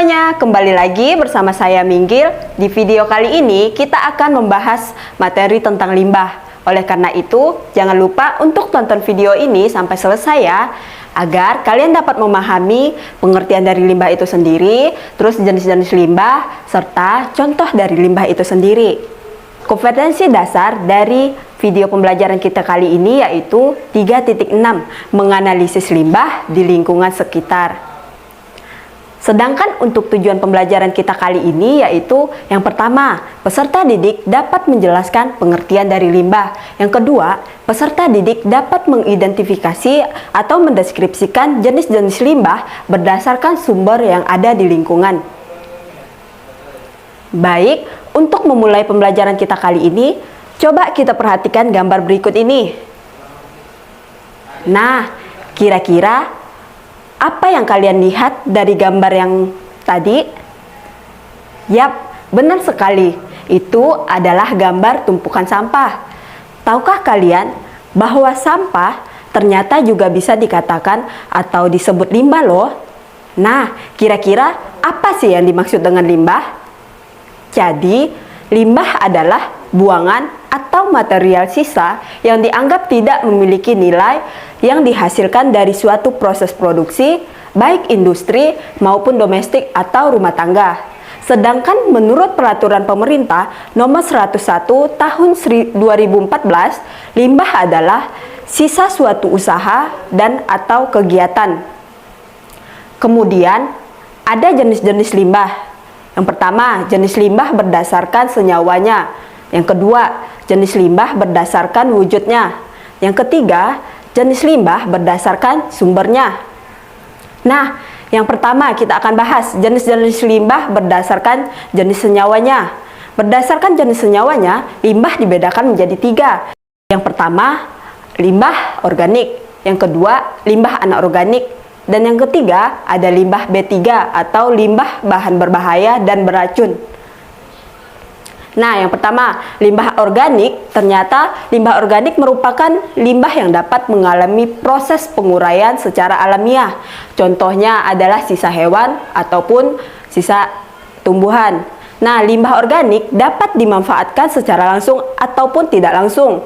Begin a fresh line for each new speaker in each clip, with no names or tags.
semuanya, kembali lagi bersama saya Minggil. Di video kali ini kita akan membahas materi tentang limbah. Oleh karena itu, jangan lupa untuk tonton video ini sampai selesai ya, agar kalian dapat memahami pengertian dari limbah itu sendiri, terus jenis-jenis limbah, serta contoh dari limbah itu sendiri. Kompetensi dasar dari video pembelajaran kita kali ini yaitu 3.6, menganalisis limbah di lingkungan sekitar. Sedangkan untuk tujuan pembelajaran kita kali ini yaitu yang pertama, peserta didik dapat menjelaskan pengertian dari limbah. Yang kedua, peserta didik dapat mengidentifikasi atau mendeskripsikan jenis-jenis limbah berdasarkan sumber yang ada di lingkungan. Baik, untuk memulai pembelajaran kita kali ini, coba kita perhatikan gambar berikut ini. Nah, kira-kira apa yang kalian lihat dari gambar yang tadi? Yap, benar sekali. Itu adalah gambar tumpukan sampah. Tahukah kalian bahwa sampah ternyata juga bisa dikatakan atau disebut limbah loh? Nah, kira-kira apa sih yang dimaksud dengan limbah? Jadi, limbah adalah buangan atau material sisa yang dianggap tidak memiliki nilai yang dihasilkan dari suatu proses produksi, baik industri maupun domestik atau rumah tangga. Sedangkan menurut peraturan pemerintah nomor 101 tahun 2014, limbah adalah sisa suatu usaha dan atau kegiatan. Kemudian ada jenis-jenis limbah. Yang pertama, jenis limbah berdasarkan senyawanya. Yang kedua, jenis limbah berdasarkan wujudnya. Yang ketiga, jenis limbah berdasarkan sumbernya. Nah, yang pertama kita akan bahas jenis-jenis limbah berdasarkan jenis senyawanya. Berdasarkan jenis senyawanya, limbah dibedakan menjadi 3. Yang pertama, limbah organik. Yang kedua, limbah anorganik. Dan yang ketiga, ada limbah B3 atau limbah bahan berbahaya dan beracun. Nah, yang pertama, limbah organik. Ternyata limbah organik merupakan limbah yang dapat mengalami proses penguraian secara alamiah. Contohnya adalah sisa hewan ataupun sisa tumbuhan. Nah, limbah organik dapat dimanfaatkan secara langsung ataupun tidak langsung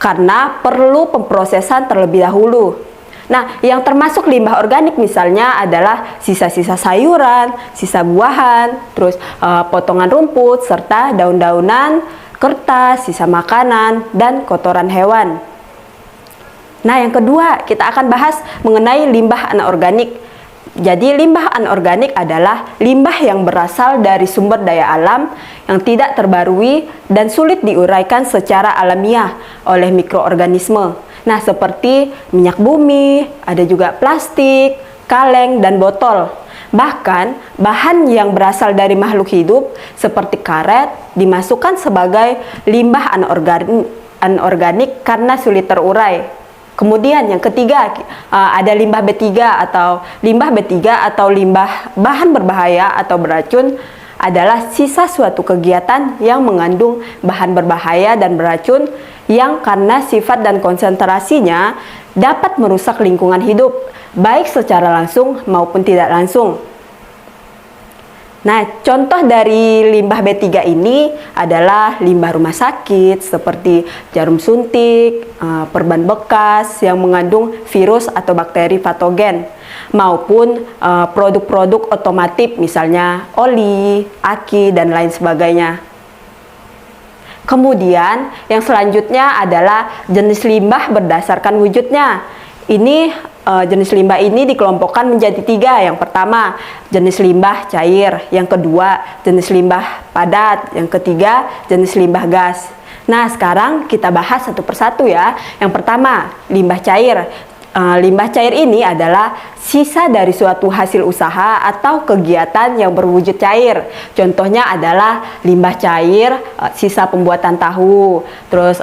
karena perlu pemprosesan terlebih dahulu. Nah, yang termasuk limbah organik misalnya adalah sisa-sisa sayuran, sisa buahan, terus potongan rumput, serta daun-daunan, kertas, sisa makanan, dan kotoran hewan. Nah, yang kedua, kita akan bahas mengenai limbah anorganik. Jadi, limbah anorganik adalah limbah yang berasal dari sumber daya alam yang tidak terbarui dan sulit diuraikan secara alamiah oleh mikroorganisme. Nah, seperti minyak bumi, ada juga plastik, kaleng, dan botol. Bahkan, bahan yang berasal dari makhluk hidup seperti karet dimasukkan sebagai limbah anorganik karena sulit terurai. Kemudian yang ketiga, ada limbah B3 atau limbah bahan berbahaya atau beracun adalah sisa suatu kegiatan yang mengandung bahan berbahaya dan beracun yang karena sifat dan konsentrasinya dapat merusak lingkungan hidup, baik secara langsung maupun tidak langsung. Nah, contoh dari limbah B3 ini adalah limbah rumah sakit seperti jarum suntik, perban bekas yang mengandung virus atau bakteri patogen, maupun produk-produk otomotif misalnya oli, aki, dan lain sebagainya. Kemudian yang selanjutnya adalah jenis limbah berdasarkan wujudnya. Ini jenis limbah ini dikelompokkan menjadi 3. Yang pertama, jenis limbah cair. Yang kedua, jenis limbah padat. Yang ketiga, jenis limbah gas. Nah, sekarang kita bahas satu persatu ya. Yang pertama, limbah cair. Limbah cair ini adalah sisa dari suatu hasil usaha atau kegiatan yang berwujud cair. Contohnya adalah limbah cair, sisa pembuatan tahu, terus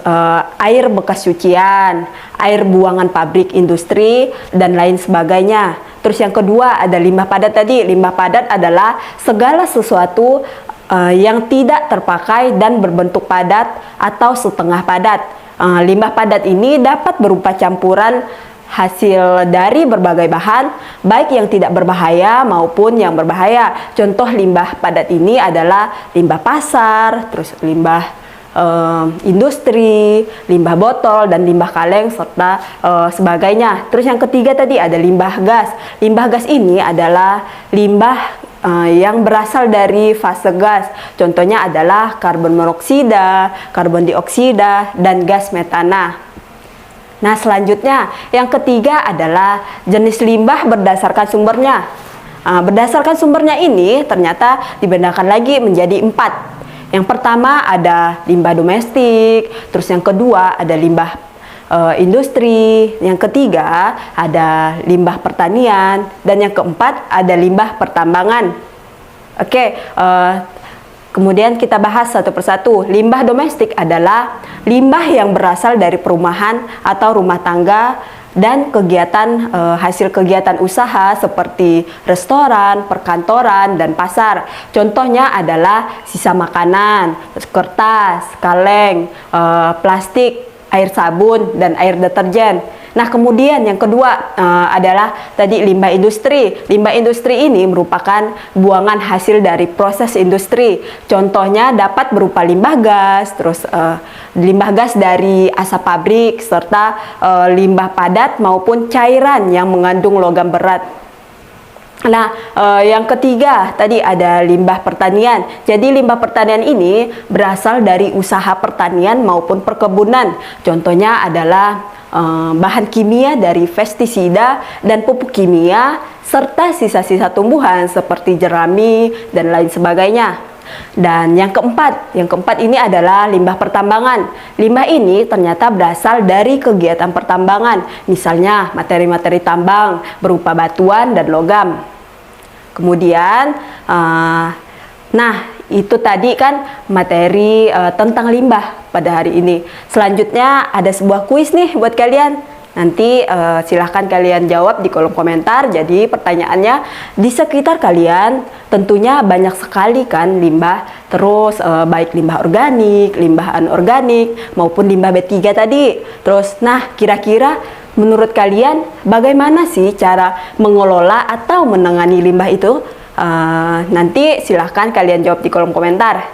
air bekas cucian, air buangan pabrik industri, dan lain sebagainya. Terus yang kedua ada limbah padat tadi. Limbah padat adalah segala sesuatu yang tidak terpakai dan berbentuk padat atau setengah padat. Limbah padat ini dapat berupa campuran hasil dari berbagai bahan, baik yang tidak berbahaya maupun yang berbahaya. Contoh limbah padat ini adalah limbah pasar, terus limbah industri, limbah botol, dan limbah kaleng, serta sebagainya. Terus yang ketiga tadi ada limbah gas. Limbah gas ini adalah limbah yang berasal dari fase gas. Contohnya adalah karbon monoksida, karbon dioksida, dan gas metana. Nah, selanjutnya yang ketiga adalah jenis limbah berdasarkan sumbernya. Berdasarkan sumbernya ini ternyata dibedakan lagi menjadi 4. Yang pertama ada limbah domestik, terus yang kedua ada limbah industri, yang ketiga ada limbah pertanian, dan yang keempat ada limbah pertambangan. Oke, kemudian kita bahas satu persatu. Limbah domestik adalah limbah yang berasal dari perumahan atau rumah tangga dan kegiatan hasil kegiatan usaha seperti restoran, perkantoran, dan pasar. Contohnya adalah sisa makanan, kertas, kaleng, plastik, air sabun, dan air deterjen. Nah, kemudian yang kedua adalah tadi limbah industri. Limbah industri ini merupakan buangan hasil dari proses industri. Contohnya dapat berupa limbah gas, terus limbah gas dari asap pabrik, serta limbah padat maupun cairan yang mengandung logam berat. Nah, yang ketiga tadi ada limbah pertanian. Jadi limbah pertanian ini berasal dari usaha pertanian maupun perkebunan. Contohnya adalah bahan kimia dari pestisida dan pupuk kimia, serta sisa-sisa tumbuhan seperti jerami dan lain sebagainya. Dan yang keempat ini adalah limbah pertambangan. Limbah ini ternyata berasal dari kegiatan pertambangan, misalnya materi-materi tambang berupa batuan dan logam. Kemudian, nah itu tadi kan materi tentang limbah pada hari ini. Selanjutnya ada sebuah kuis nih buat kalian. Nanti silahkan kalian jawab di kolom komentar. Jadi pertanyaannya, di sekitar kalian tentunya banyak sekali kan limbah. Terus baik limbah organik, limbah anorganik, maupun limbah B3 tadi. Terus nah kira-kira menurut kalian bagaimana sih cara mengelola atau menangani limbah itu? Nanti silahkan kalian jawab di kolom komentar.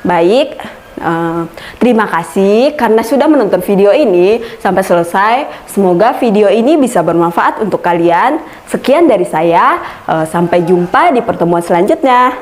Baik, terima kasih karena sudah menonton video ini sampai selesai. Semoga video ini bisa bermanfaat untuk kalian. Sekian dari saya, sampai jumpa di pertemuan selanjutnya.